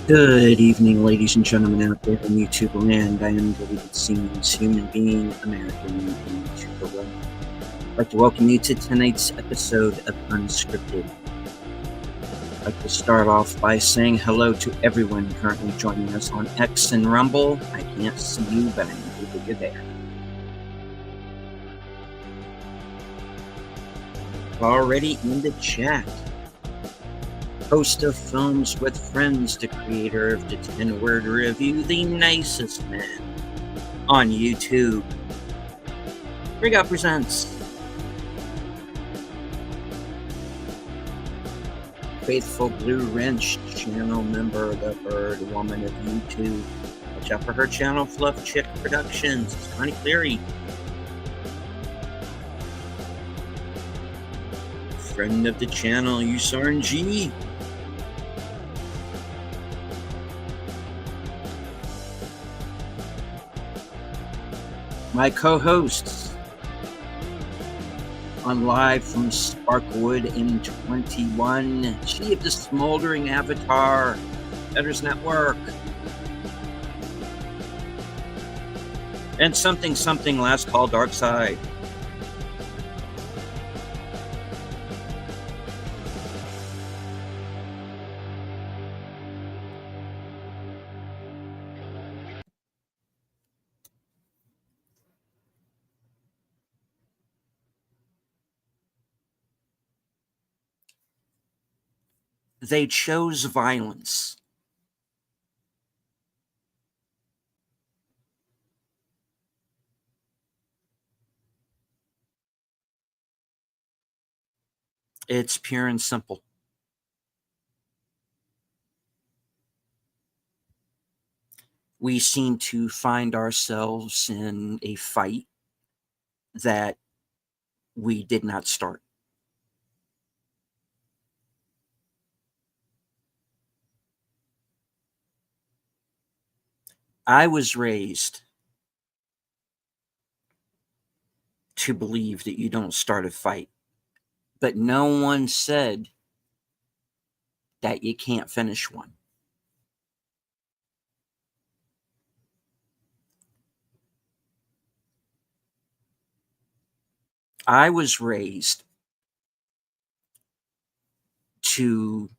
Good evening, ladies and gentlemen out there in YouTube land. I am Deleted Scenes, human being, American, and YouTuber. I'd like to welcome you to tonight's episode of UNSCRIPTED. I'd like to start off by saying hello to everyone currently joining us on X and Rumble. I can't see you, but I know that you're there. Already in the chat. Host of Films with Friends, the creator of the 10-word review, the nicest man on YouTube. Riga presents Faithful Blue Wrench, channel member, the bird woman of YouTube. Watch out for her channel, Fluff Chick Productions. It's Connie Cleary. Friend of the channel, USRNG. My co-hosts on live from Sparkwood in 21. She of the smoldering avatar, Betters Network. And something last call Dark Side. They chose violence. It's pure and simple. We seem to find ourselves in a fight that we did not start. I was raised to believe that you don't start a fight, but no one said that you can't finish one. I was raised to,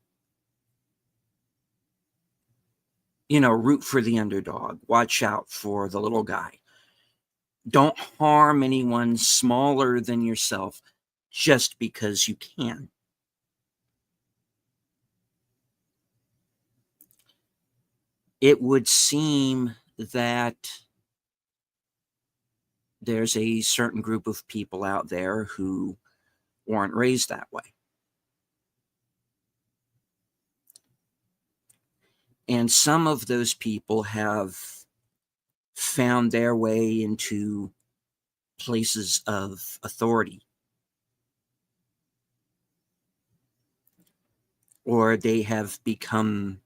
root for the underdog, watch out for the little guy. Don't harm anyone smaller than yourself just because you can. It would seem that there's a certain group of people out there who weren't raised that way. And some of those people have found their way into places of authority. Or they have become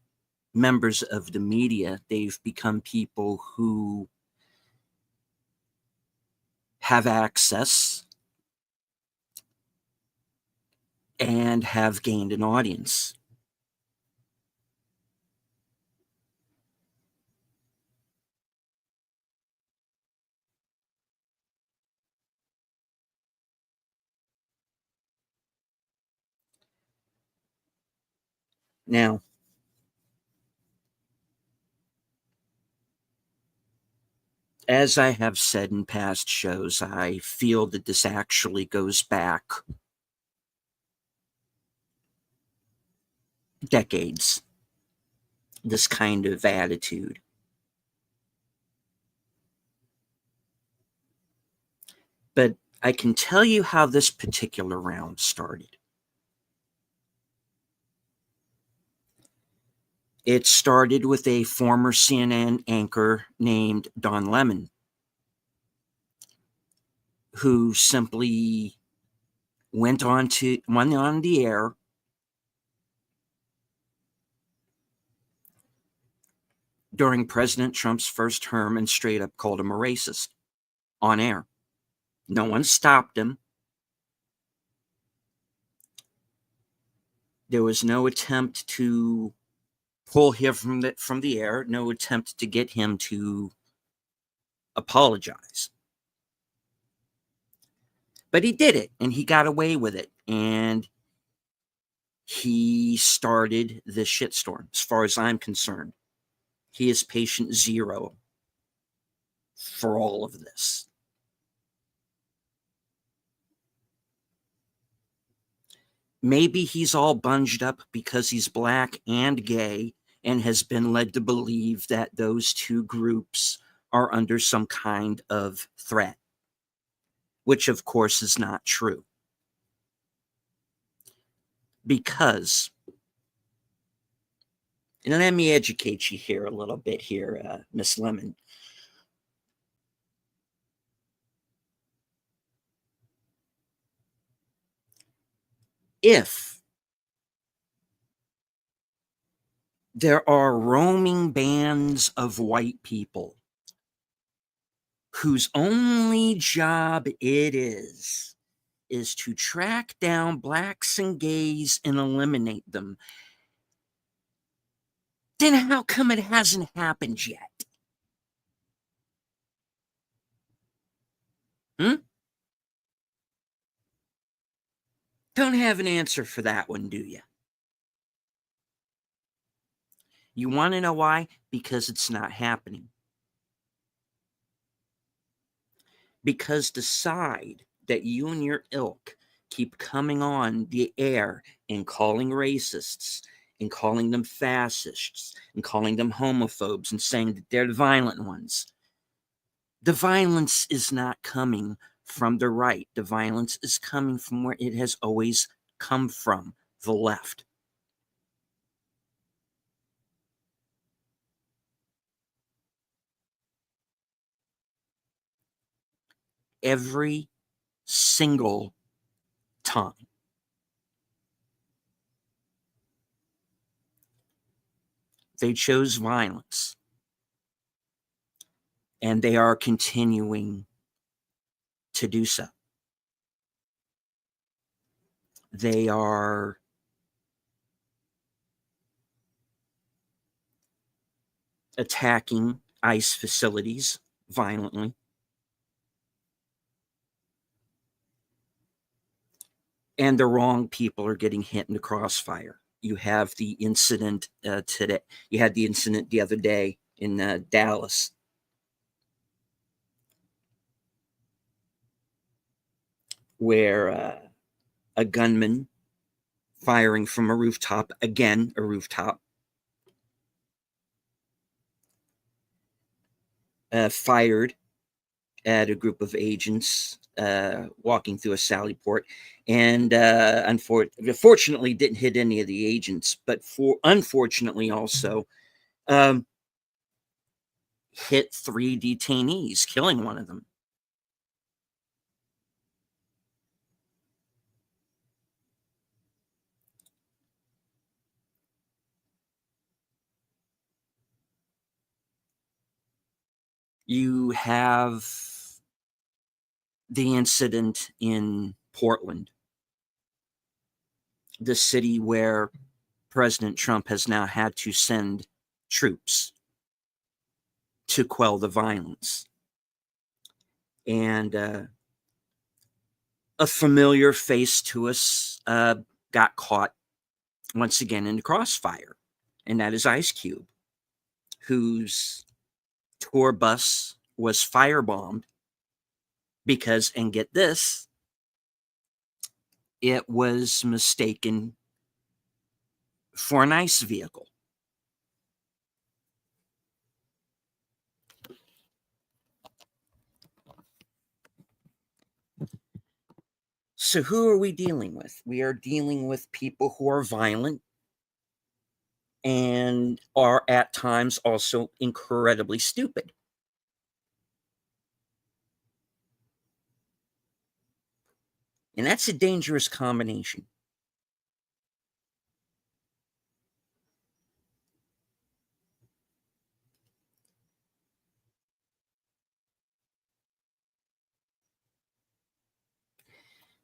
members of the media. They've become people who have access and have gained an audience. Now, as I have said in past shows, I feel that this actually goes back decades, this kind of attitude. But I can tell you how this particular round started. It started with a former CNN anchor named Don Lemon, who simply went on the air during President Trump's first term and straight up called him a racist on air. No one stopped him. There was no attempt to pull him from the air, no attempt to get him to apologize. But he did it, and he got away with it, and he started this shitstorm. As far as I'm concerned, he is patient zero for all of this. Maybe he's all bunged up because he's black and gay and has been led to believe that those two groups are under some kind of threat, which of course is not true. Because, and let me educate you here a little bit here, Miss Lemon. If there are roaming bands of white people whose only job it is to track down blacks and gays and eliminate them, then how come it hasn't happened yet? Don't have an answer for that one, do you? You want to know why? Because it's not happening. Because the side that you and your ilk keep coming on the air and calling racists and calling them fascists and calling them homophobes and saying that they're the violent ones. The violence is not coming from the right. The violence is coming from where it has always come from, the left. Every single time. They chose violence. And they are continuing to do so. They are attacking ICE facilities violently. And the wrong people are getting hit in the crossfire. You have the incident today. You had the incident the other day in Dallas. Where a gunman firing from a rooftop, again, a rooftop, fired at a group of agents walking through a sally port, and unfortunately didn't hit any of the agents, but unfortunately also hit 3 detainees, killing one of them. You have the incident in Portland, the city where President Trump has now had to send troops to quell the violence. And a familiar face to us got caught once again in the crossfire, and that is Ice Cube, whose tour bus was firebombed because, and get this, it was mistaken for an ICE vehicle. So who are we dealing with? We are dealing with people who are violent and are at times also incredibly stupid. And that's a dangerous combination.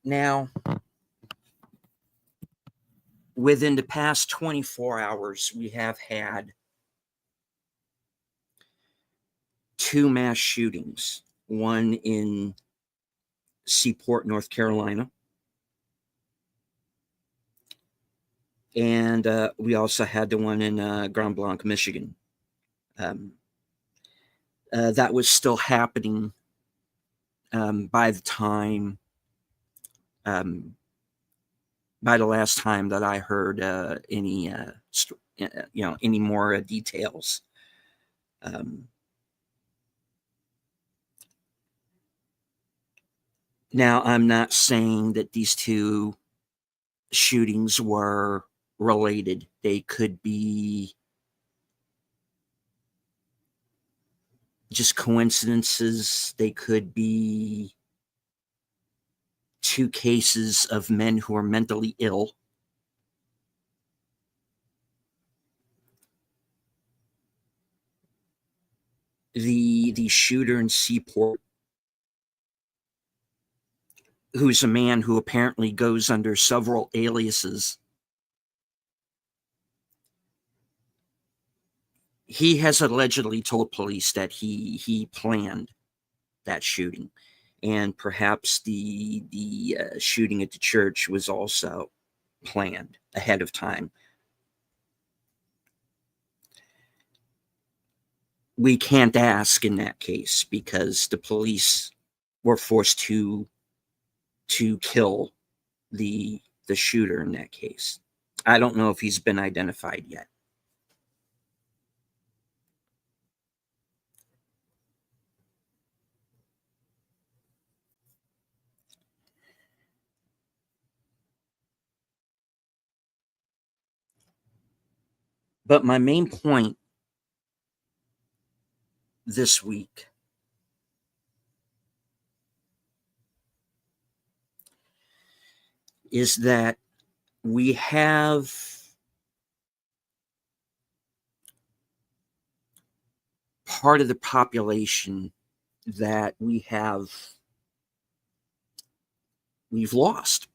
Now, within the past 24 hours, we have had 2 mass shootings, one in Seaport, North Carolina, and we also had the one in Grand Blanc, Michigan. That was still happening by the time, by the last time that I heard any any more details. Now, I'm not saying that these 2 shootings were related. They could be just coincidences. They could be 2 cases of men who are mentally ill. The shooter in Seaport, who's a man who apparently goes under several aliases, he has allegedly told police that he planned that shooting, and perhaps the shooting at the church was also planned ahead of time. We can't ask in that case because the police were forced to kill the shooter in that case. I don't know if he's been identified yet. But my main point this week is that we have part of the population that we've lost.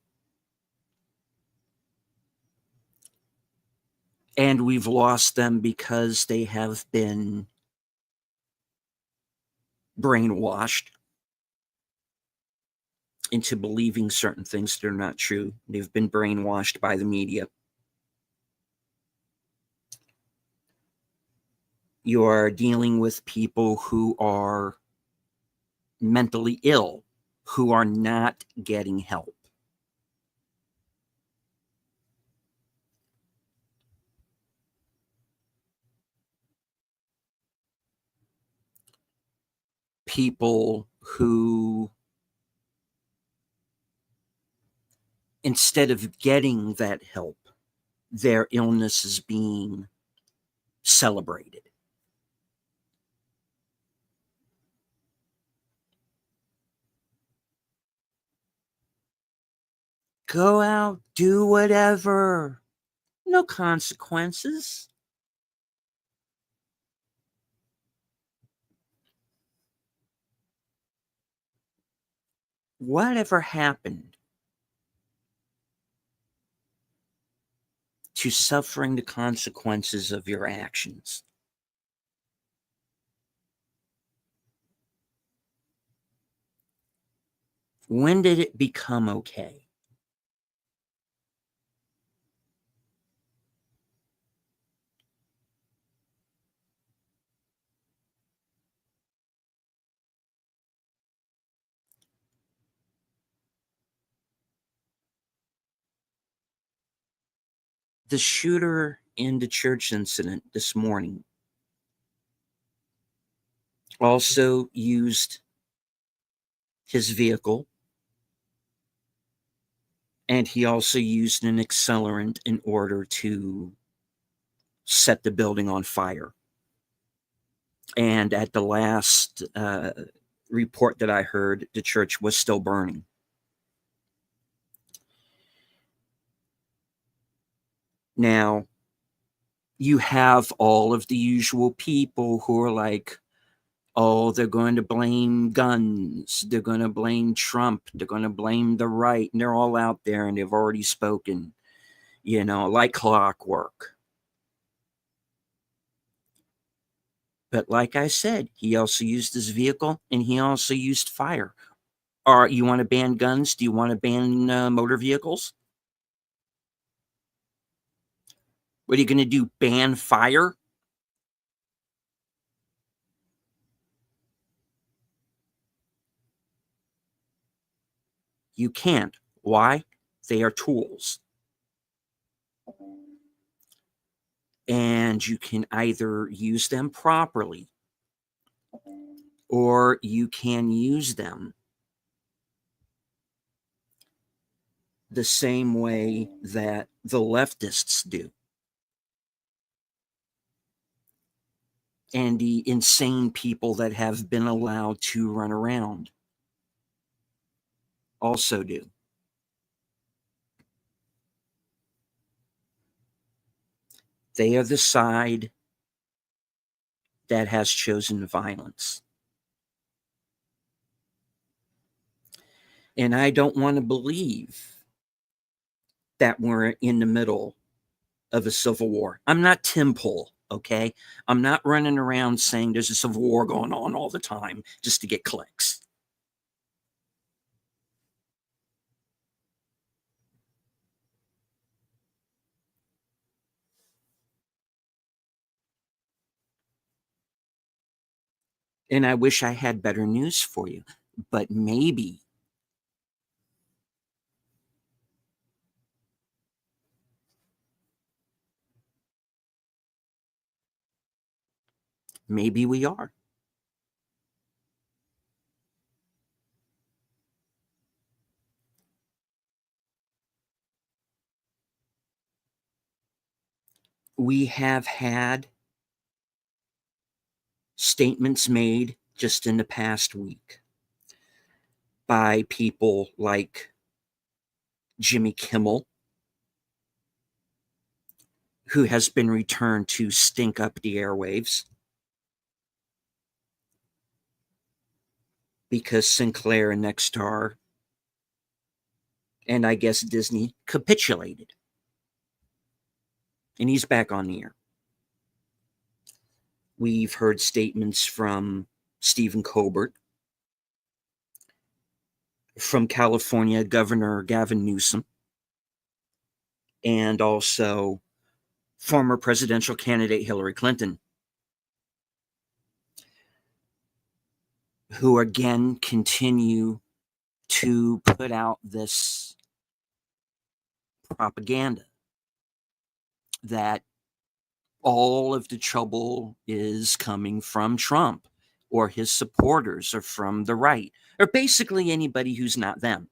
And we've lost them because they have been brainwashed into believing certain things that are not true. They've been brainwashed by the media. You are dealing with people who are mentally ill, who are not getting help. People who, instead of getting that help, their illness is being celebrated. Go out, do whatever. No consequences. Whatever happened to suffering the consequences of your actions? When did it become okay? The shooter in the church incident this morning also used his vehicle, and he also used an accelerant in order to set the building on fire. And at the last report that I heard, the church was still burning. Now, you have all of the usual people who are like, oh, they're going to blame guns, they're going to blame Trump, they're going to blame the right, and they're all out there and they've already spoken. like clockwork. But like I said, he also used his vehicle and he also used fire. Or you want to ban guns? Do you want to ban motor vehicles? What are you going to do? Ban fire? You can't. Why? They are tools. And you can either use them properly or you can use them the same way that the leftists do. And the insane people that have been allowed to run around also do. They are the side that has chosen violence. And I don't want to believe that we're in the middle of a civil war. I'm not Tim Pool, okay? I'm not running around saying there's a civil war going on all the time just to get clicks. And I wish I had better news for you, but maybe we are. We have had statements made just in the past week by people like Jimmy Kimmel, who has been returned to stink up the airwaves because Sinclair and Nexstar and I guess Disney capitulated. And he's back on the air. We've heard statements from Stephen Colbert, from California Governor Gavin Newsom, and also former presidential candidate Hillary Clinton, who again continue to put out this propaganda that all of the trouble is coming from Trump or his supporters or from the right, or basically anybody who's not them.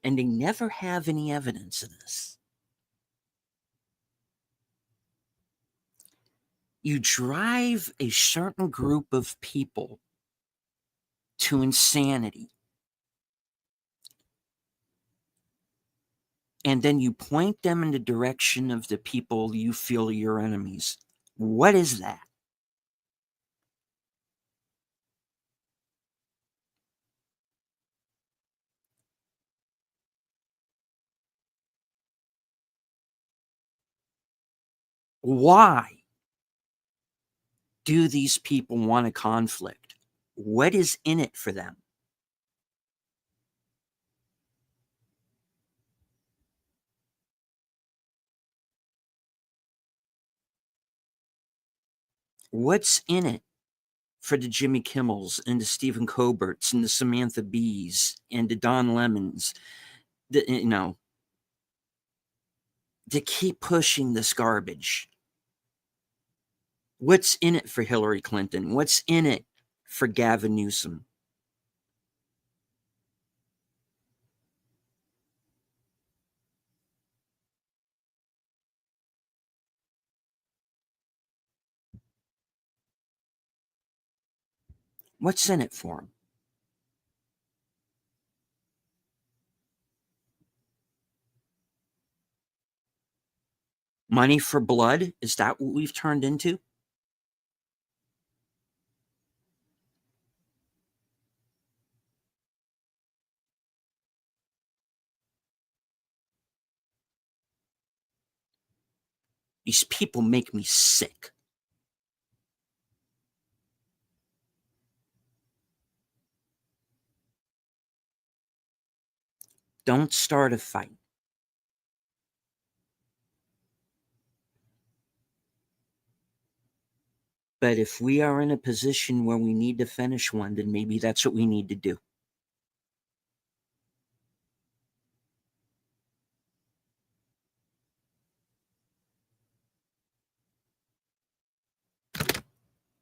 And they never have any evidence of this. You drive a certain group of people to insanity, and then you point them in the direction of the people you feel are your enemies. What is that? Why do these people want a conflict? What is in it for them? What's in it for the Jimmy Kimmels and the Stephen Colberts and the Samantha Bees and the Don Lemons, to keep pushing this garbage? What's in it for Hillary Clinton? What's in it for Gavin Newsom? What's in it for them? Money for blood? Is that what we've turned into? These people make me sick. Don't start a fight. But if we are in a position where we need to finish one, then maybe that's what we need to do.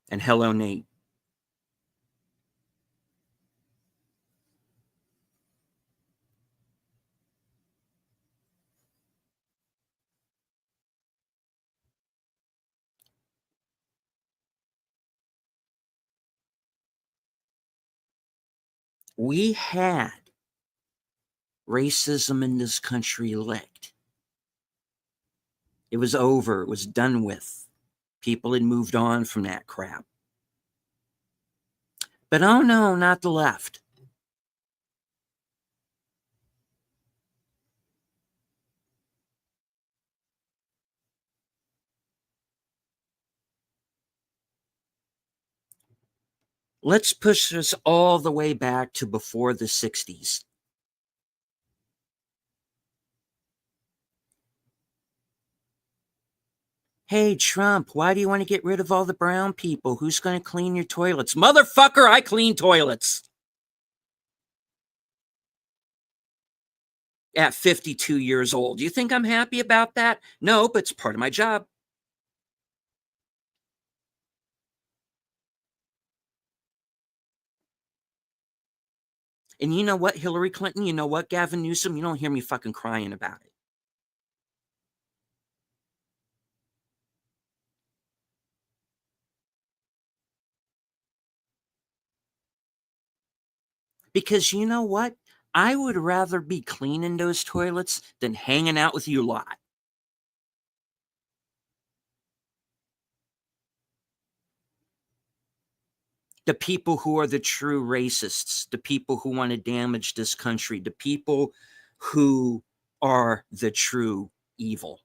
And hello, Nate. We had racism in this country licked. It was over. It was done with. People had moved on from that crap. But oh no, not the left. Let's push this all the way back to before the 60s. Hey, Trump, why do you want to get rid of all the brown people? Who's going to clean your toilets? Motherfucker, I clean toilets. At 52 years old. Do you think I'm happy about that? No, but it's part of my job. And you know what, Hillary Clinton? You know what, Gavin Newsom? You don't hear me fucking crying about it. Because you know what? I would rather be cleaning those toilets than hanging out with you lot. The people who are the true racists, the people who want to damage this country, the people who are the true evil.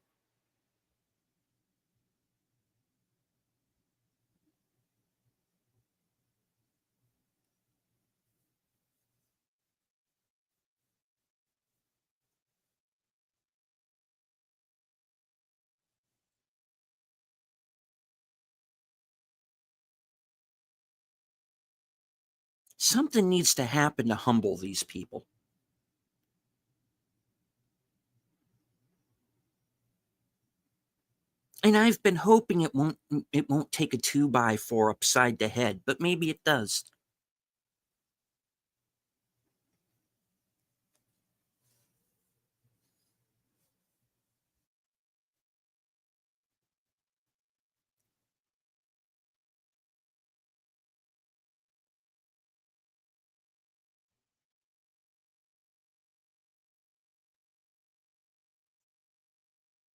Something needs to happen to humble these people. And I've been hoping it won't take a 2x4 upside the head, but maybe it does.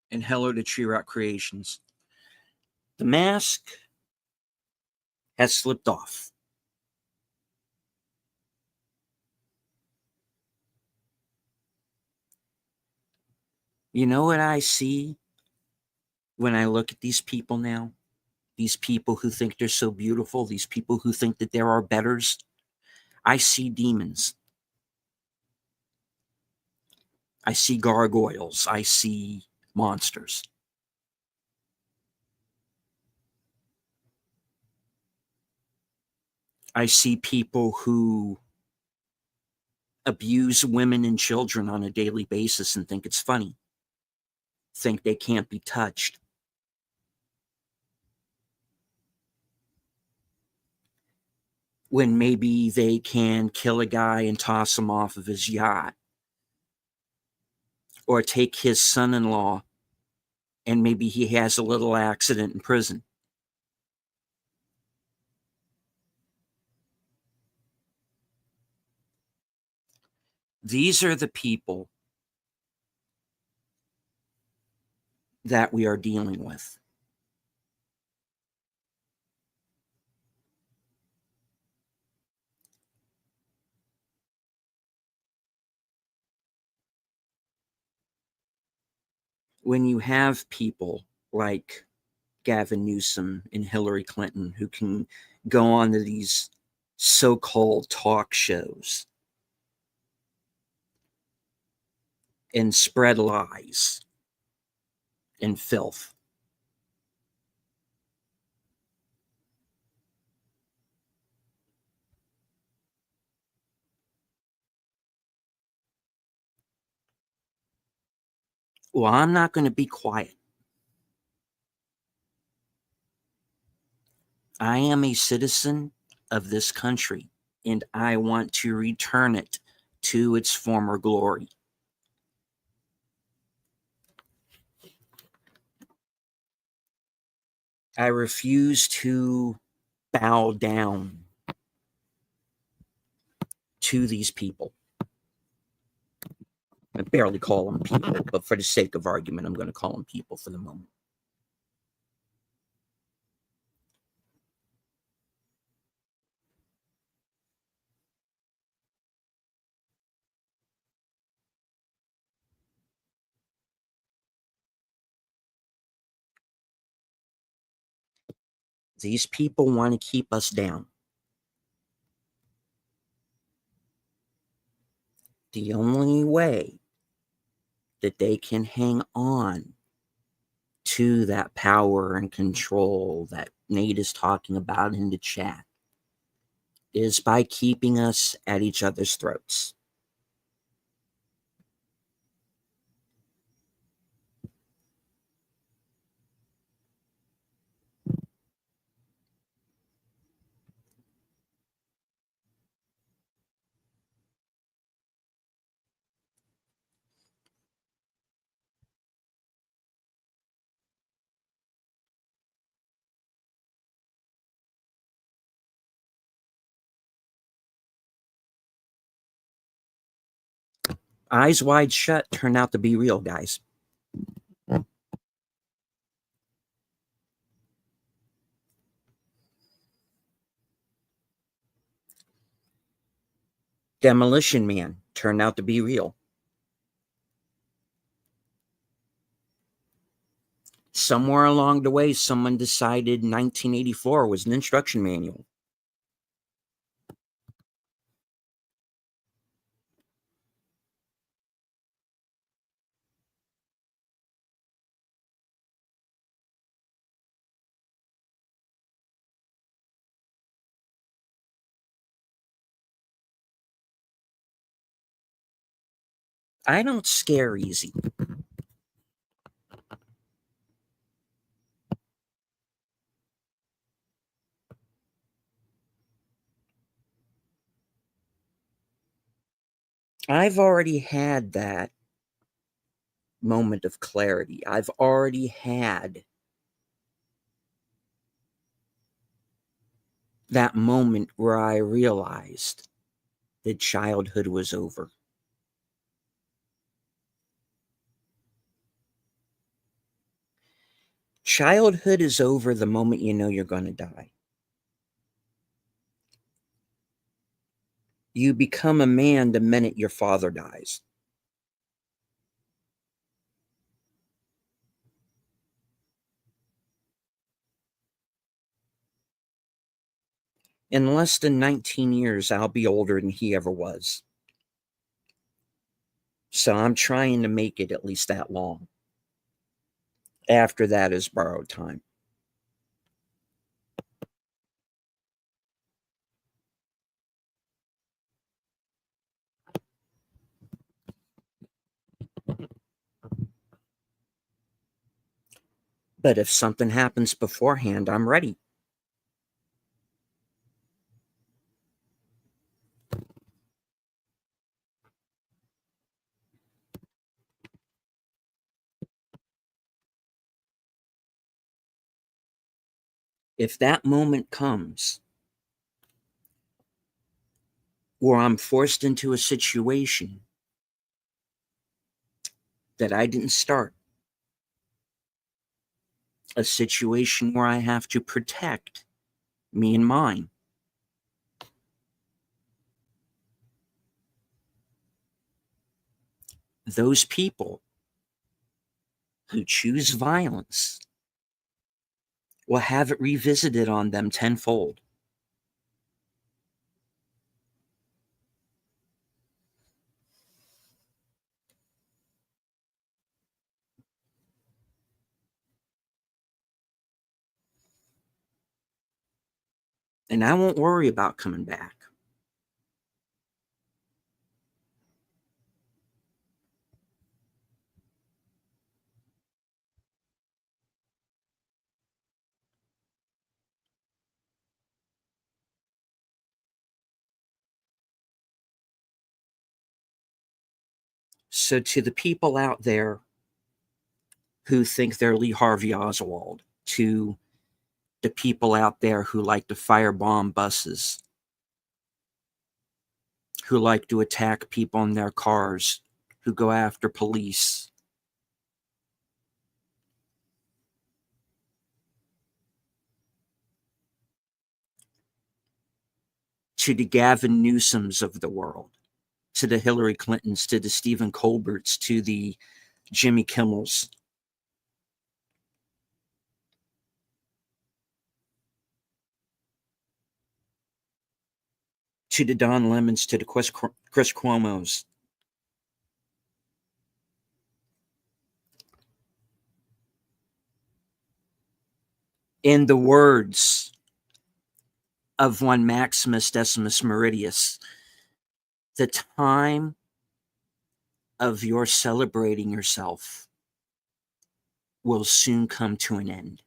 And hello to Tree Rock Creations. The mask has slipped off. You know what I see when I look at these people now? These people who think they're so beautiful, these people who think that there are betters. I see demons. I see gargoyles. I see monsters. I see people who abuse women and children on a daily basis and think it's funny, think they can't be touched. When maybe they can kill a guy and toss him off of his yacht, or take his son in law and maybe he has a little accident in prison. These are the people that we are dealing with. When you have people like Gavin Newsom and Hillary Clinton, who can go on to these so-called talk shows and spread lies and filth. Well, I'm not going to be quiet. I am a citizen of this country, and I want to return it to its former glory. I refuse to bow down to these people. I barely call them people, but for the sake of argument, I'm going to call them people for the moment. These people want to keep us down. The only way that they can hang on to that power and control that Nate is talking about in the chat is by keeping us at each other's throats. Eyes Wide Shut turned out to be real, guys. Demolition Man turned out to be real. Somewhere along the way, someone decided 1984 was an instruction manual. I don't scare easy. I've already had that moment of clarity. I've already had that moment where I realized that childhood was over. Childhood is over the moment you know you're going to die. You become a man the minute your father dies. In less than 19 years, I'll be older than he ever was. So I'm trying to make it at least that long. After that is borrowed time. But if something happens beforehand, I'm ready. If that moment comes where I'm forced into a situation that I didn't start, a situation where I have to protect me and mine, those people who choose violence will have it revisited on them tenfold. And I won't worry about coming back. So, to the people out there who think they're Lee Harvey Oswald, to the people out there who like to firebomb buses, who like to attack people in their cars, who go after police, to the Gavin Newsoms of the world, to the Hillary Clintons, to the Stephen Colberts, to the Jimmy Kimmels, to the Don Lemons, to the Chris Cuomos. In the words of one Maximus Decimus Meridius, the time of your celebrating yourself will soon come to an end.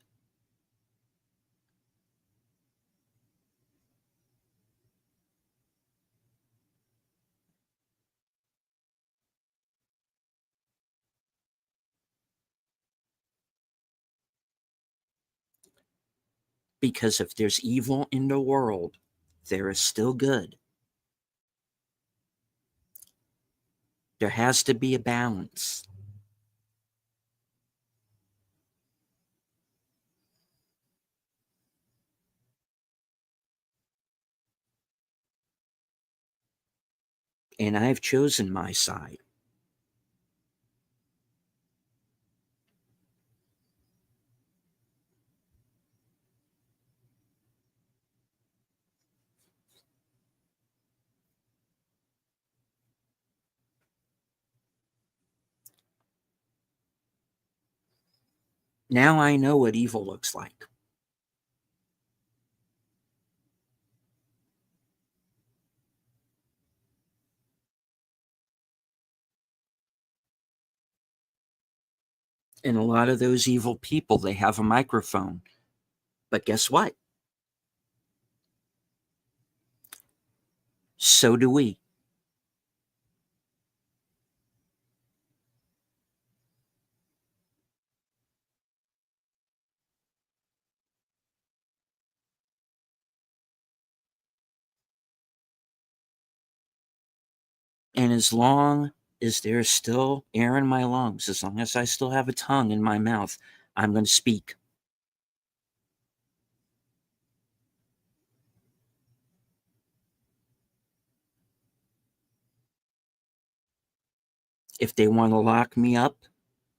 Because if there's evil in the world, there is still good. There has to be a balance. And I've chosen my side. Now I know what evil looks like. And a lot of those evil people, they have a microphone. But guess what? So do we. And as long as there's still air in my lungs, as long as I still have a tongue in my mouth, I'm going to speak. If they want to lock me up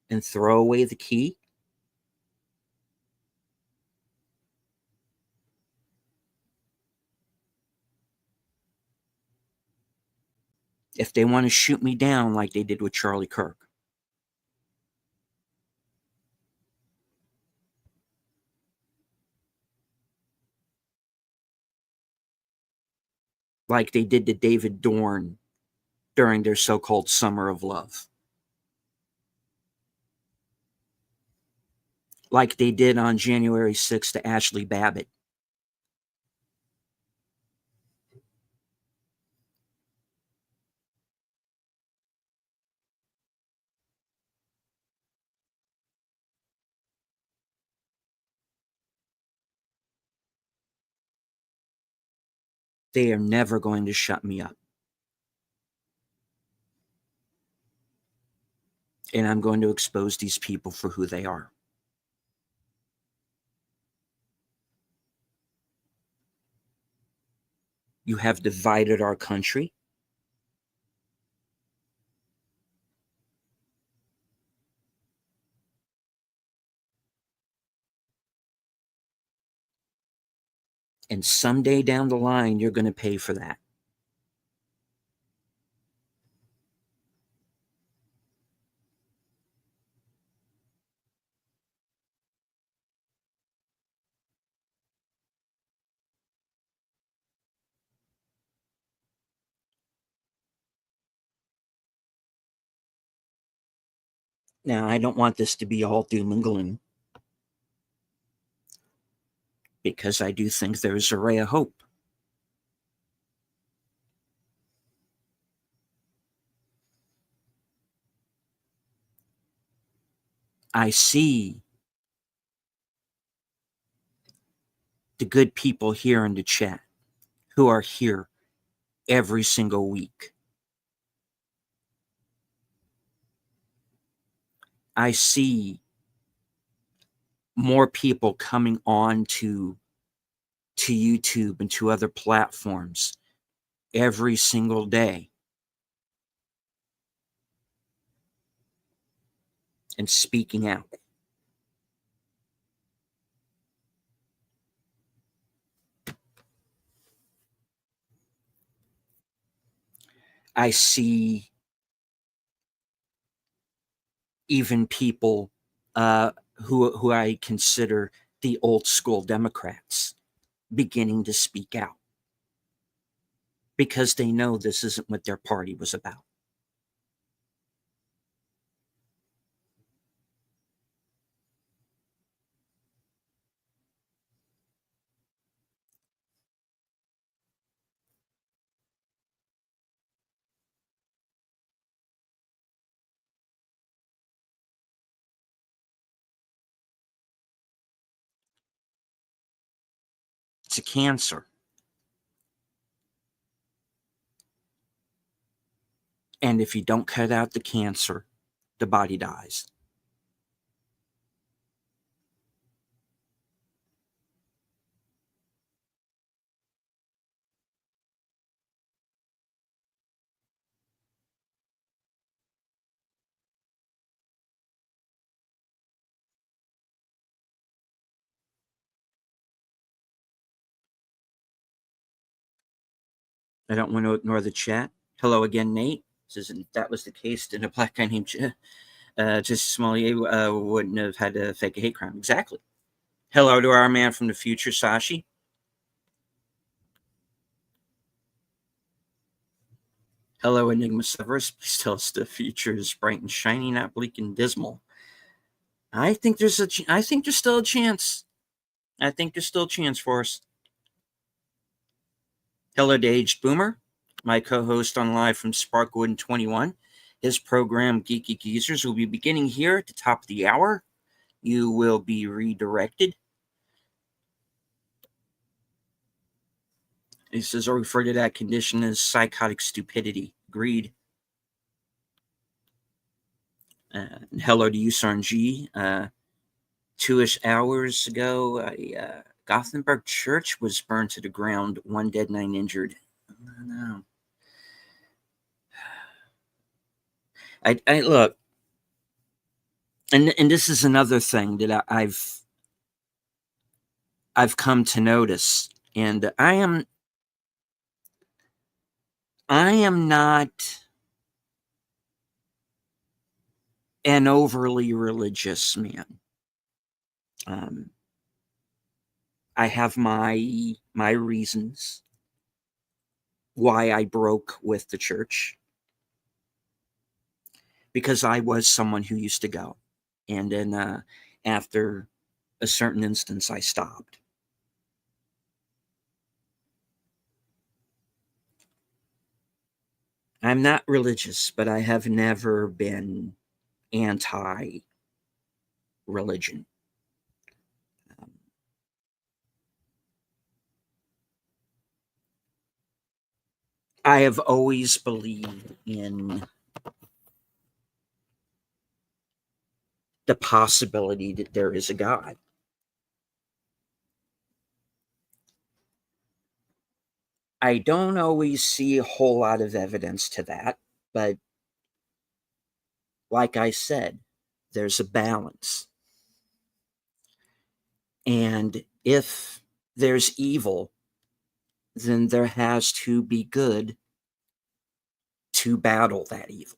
and throw away the key, if they want to shoot me down like they did with Charlie Kirk, like they did to David Dorn during their so-called Summer of Love, like they did on January 6th to Ashley Babbitt. They are never going to shut me up. And I'm going to expose these people for who they are. You have divided our country. And someday down the line, you're going to pay for that. Now, I don't want this to be all doom and gloom, because I do think there's a ray of hope. I see the good people here in the chat who are here every single week. I see more people coming on to YouTube and to other platforms every single day and speaking out. I see even people who I consider the old school Democrats beginning to speak out, because they know this isn't what their party was about. It's a cancer. And if you don't cut out the cancer, the body dies. I don't want to ignore the chat. Hello again, Nate. Says, if that was the case, then a black guy named just Smollier wouldn't have had to fake a hate crime. Exactly. Hello to our man from the future, Sashi. Hello, Enigma Severus. Please tell us the future is bright and shiny, not bleak and dismal. I think there's still a chance. I think there's still a chance for us. Hello to Aged Boomer, my co-host on Live from Sparkwood 21. His program, Geeky Geezers, will be beginning here at the top of the hour. You will be redirected. He says, or refer to that condition as psychotic stupidity. Agreed. Hello to Usarn G. 2-ish hours ago, a Gothenburg church was burned to the ground. 1 dead, 9 injured. No. I look, and this is another thing that I've come to notice, and I am not an overly religious man. I have my reasons why I broke with the church, because I was someone who used to go, and then after a certain instance, I stopped. I'm not religious, but I have never been anti-religion. I have always believed in the possibility that there is a God. I don't always see a whole lot of evidence to that, but like I said, there's a balance. And if there's evil, then there has to be good to battle that evil.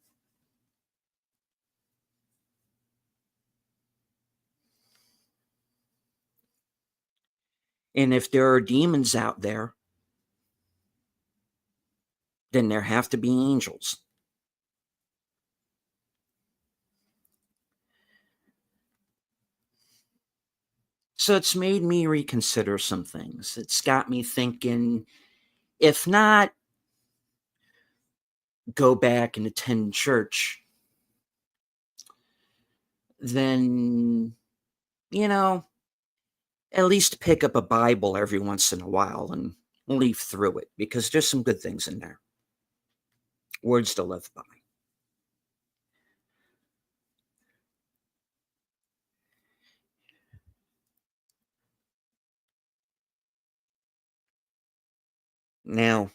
And if there are demons out there, then there have to be angels. So it's made me reconsider some things. It's got me thinking, if not go back and attend church, then, you know, at least pick up a Bible every once in a while and leaf through it, because there's some good things in there. Words to live by. Now,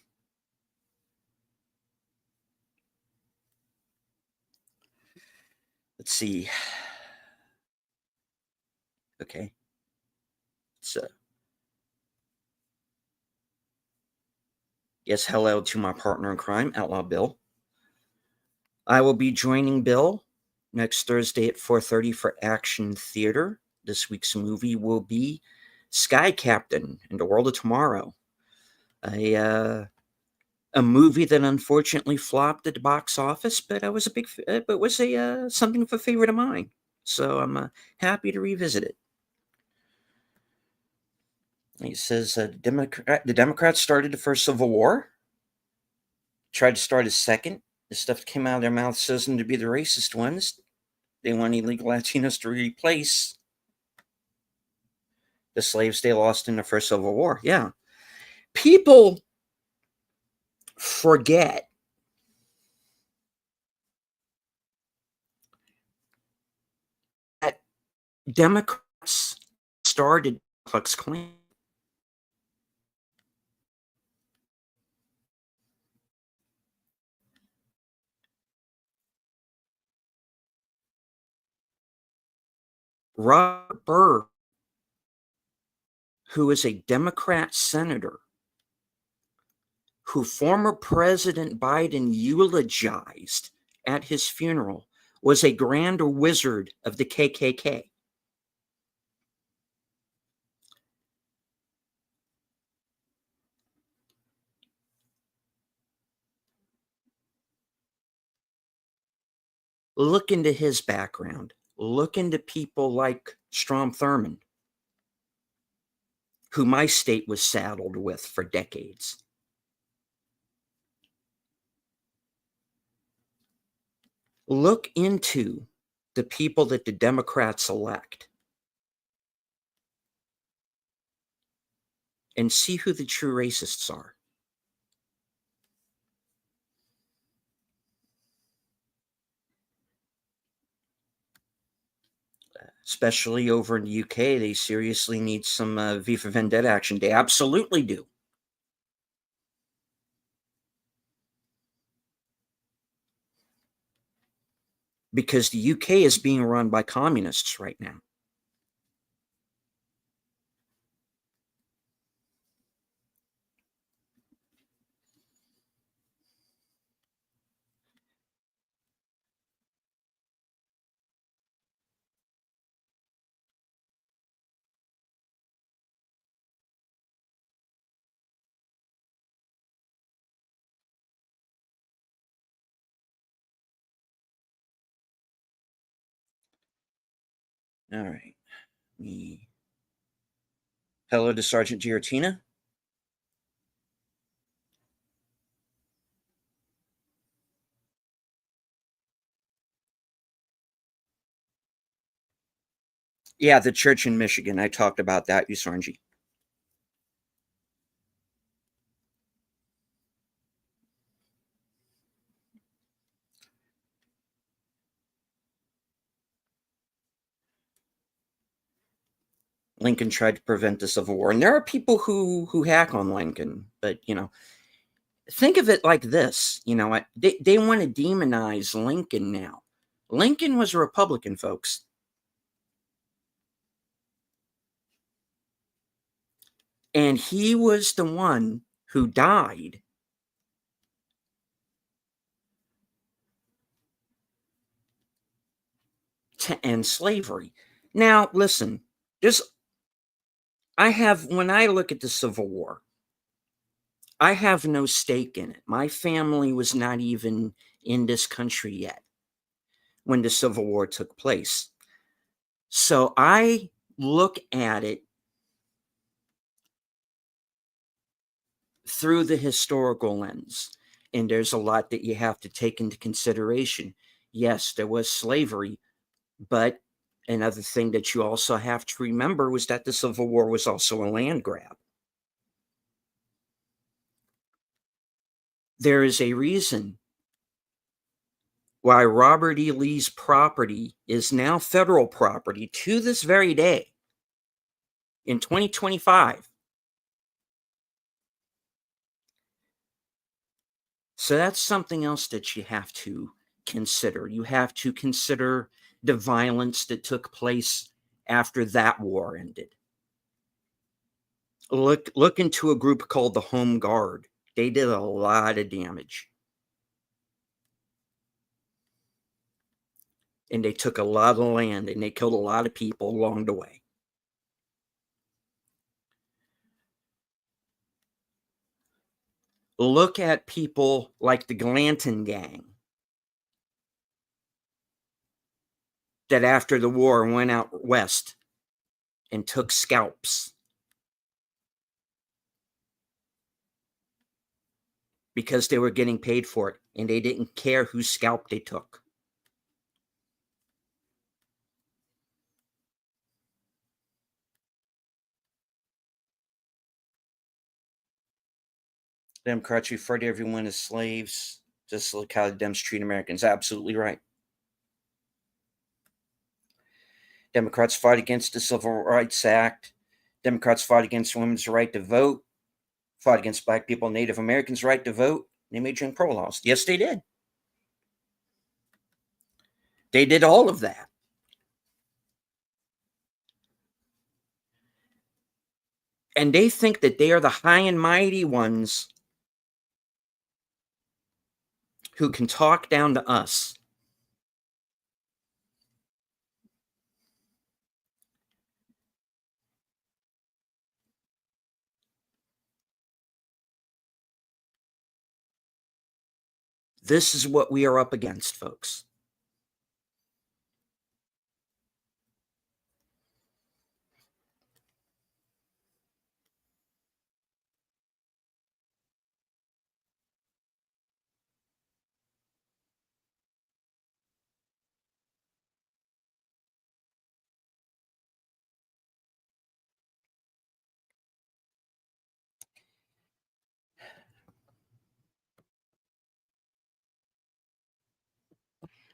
let's see. Okay. So, yes, hello to my partner in crime, Outlaw Bill. I will be joining Bill next Thursday at 4:30 for Action Theater. This week's movie will be Sky Captain in the World of Tomorrow. A movie that unfortunately flopped at the box office, but I was a big, but was a something of a favorite of mine. So I'm happy to revisit it. He says the Democrats started the first Civil War, tried to start a second. The stuff that came out of their mouth says them to be the racist ones. They want illegal Latinos to replace the slaves they lost in the first Civil War. Yeah. People forget that Democrats started Ku Klux Klan. Robert Burr, who is a Democrat senator, who former President Biden eulogized at his funeral, was a grand wizard of the KKK. Look into his background. Look into people like Strom Thurmond, who my state was saddled with for decades. Look into the people that the Democrats elect and see who the true racists are. Especially over in the UK, they seriously need some V for Vendetta action. They absolutely do. Because the UK is being run by communists right now. All right. Hello to Sergeant Giratina. Yeah, the church in Michigan. I talked about that, Usaranji. Lincoln tried to prevent the Civil War. And there are people who hack on Lincoln, but think of it like this. They want to demonize Lincoln now. Lincoln was a Republican, folks. And he was the one who died to end slavery. Now, listen, when I look at the Civil War, I have no stake in it. My family was not even in this country yet when the Civil War took place. So I look at it through the historical lens, and there's a lot that you have to take into consideration. Yes, there was slavery, but another thing that you also have to remember was that the Civil War was also a land grab. There is a reason why Robert E. Lee's property is now federal property to this very day in 2025. So that's something else that you have to consider. You have to consider the violence that took place after that war ended. Look into a group called the Home Guard. They did a lot of damage. And they took a lot of land and they killed a lot of people along the way. Look at people like the Glanton Gang that after the war went out west and took scalps because they were getting paid for it and they didn't care whose scalp they took. Democrats refer to everyone as slaves, just like how the Dems treat Americans. Absolutely right. Democrats fought against the Civil Rights Act. Democrats fought against women's right to vote, fought against Black people, Native Americans' right to vote. They made Jim Crow laws. Yes, they did. They did all of that. And they think that they are the high and mighty ones who can talk down to us. This is what we are up against, folks.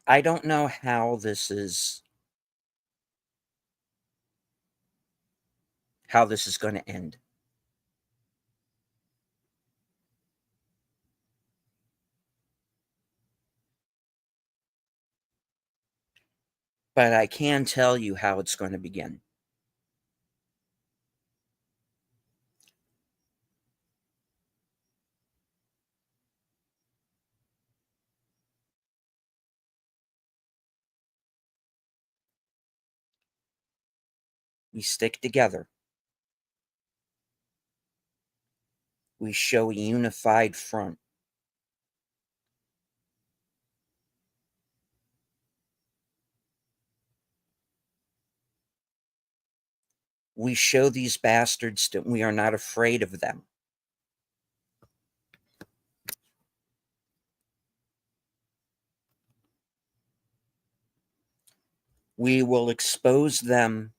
I don't know how this is going to end. But I can tell you how it's going to begin. We stick together. We show a unified front. We show these bastards that we are not afraid of them. We will expose them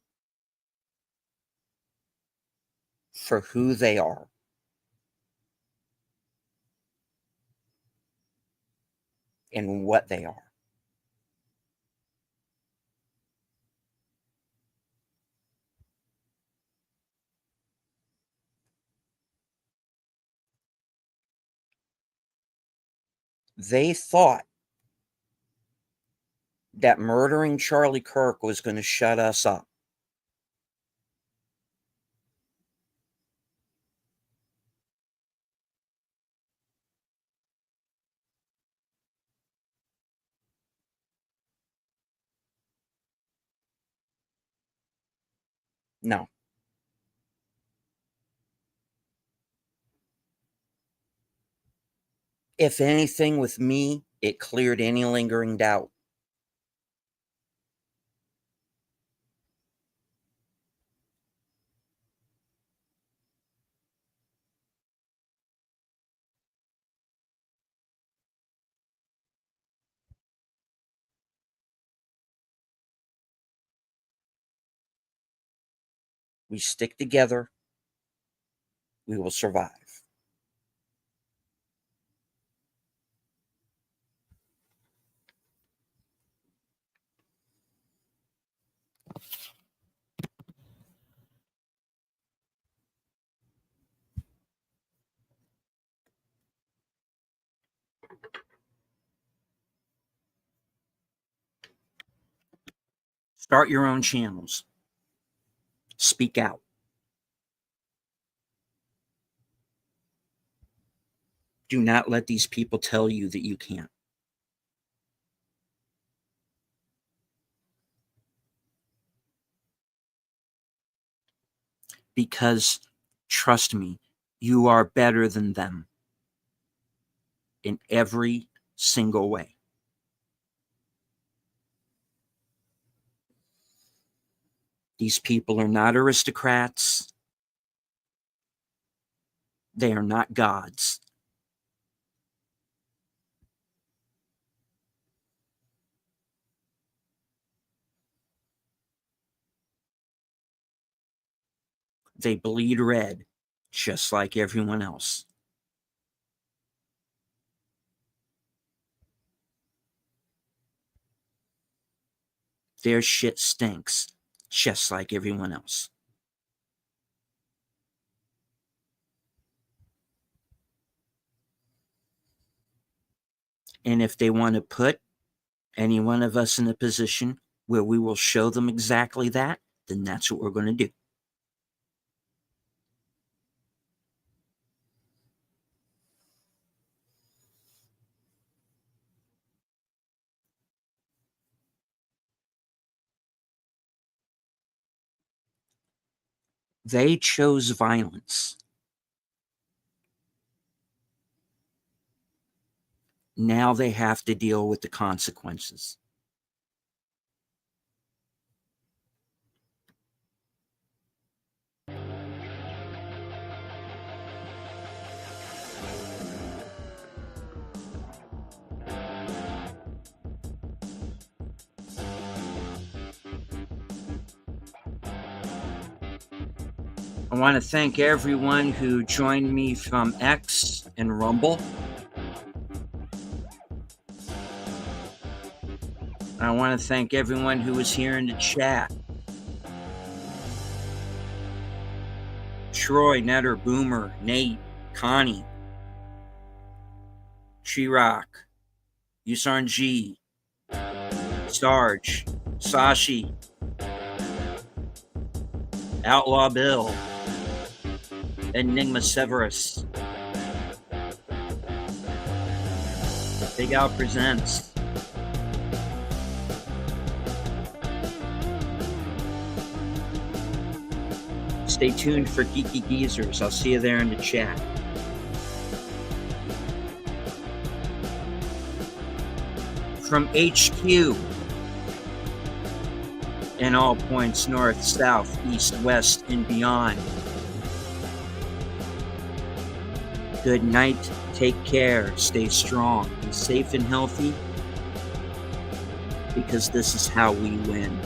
for who they are. And what they are. They thought that murdering Charlie Kirk was going to shut us up. No. If anything, with me, it cleared any lingering doubt. We stick together, we will survive. Start your own channels. Speak out. Do not let these people tell you that you can't. Because, trust me, you are better than them in every single way. These people are not aristocrats. They are not gods. They bleed red, just like everyone else. Their shit stinks, just like everyone else. And if they want to put any one of us in a position where we will show them exactly that, then that's what we're going to do. They chose violence. Now they have to deal with the consequences. I want to thank everyone who joined me from X and Rumble. I want to thank everyone who was here in the chat. Troy, Netter, Boomer, Nate, Connie, She-Rock, Yusan G, Sarge, Sashi, Outlaw Bill, Enigma Severus, Big Al Presents, stay tuned for Geeky Geezers. I'll see you there in the chat. From HQ, in all points north, south, east, west, and beyond. Good night, take care, stay strong, be safe and healthy, because this is how we win.